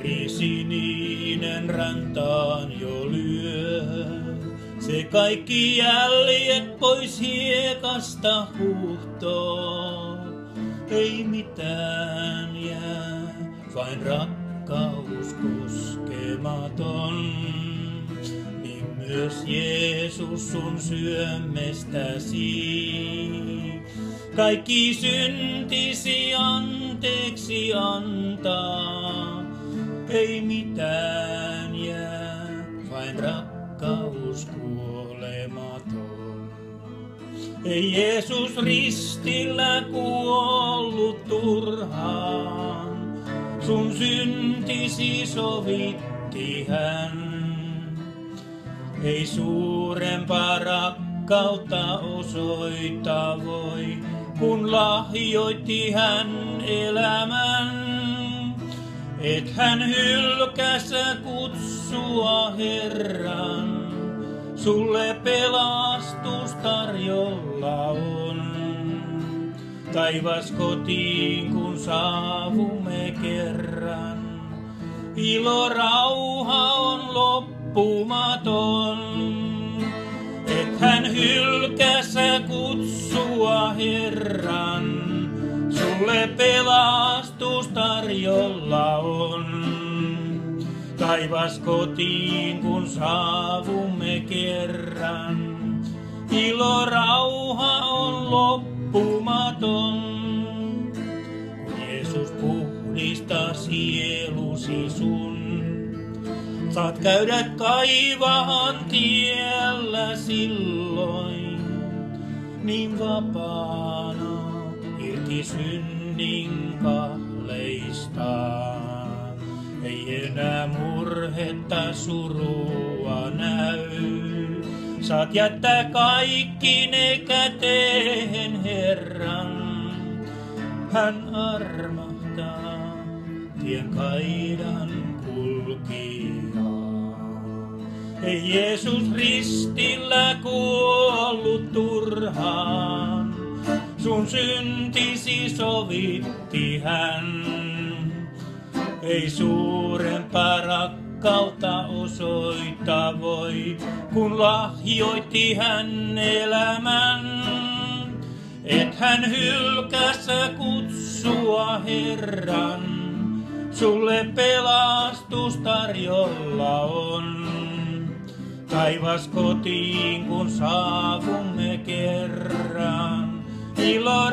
Verisininen räntaan jo lyö, se kaikki jäljet pois hiekasta huuhtoo. Ei mitään jää, vain rakkaus koskematon. Niin myös Jeesus sun sydämestäsi kaikki syntisi anteeksi antaa. Ei mitään jää, vain rakkaus kuolematon. Ei Jeesus ristillä kuollut turhaan, sun syntisi sovitti hän. Ei suurempaa rakkautta osoita voi, kun lahjoitti hän elämän. Et hän hylkäsä kutsua Herran, sulle pelastus tarjolla on. Taivas kotiin kun saavumme kerran, ilo rauha on loppumaton. Et hän hylkäsä kutsua Herran, sulle pelastus tarjolla on. Taivas kotiin kun saavumme kerran, ilo rauha on loppumaton. Kun Jeesus puhdistaa sielusi sun, saat käydä kaivahan tiellä silloin, niin vapaana irti synnin kahleista. Ei enää murhetta surua näy, saat jättää kaikki ne käteen Herran. Hän armahtaa tien kaidan kulkijaa. Ei Jeesus ristillä kuollut turhaan, sun syntisi sovitti hän. Ei suurempaa rakkautta osoita voi, kun lahjoitti hän elämän. Et hän hylkäsä kutsua Herran, sulle pelastus tarjolla on. Taivas kotiin kun saavumme kerran, ilo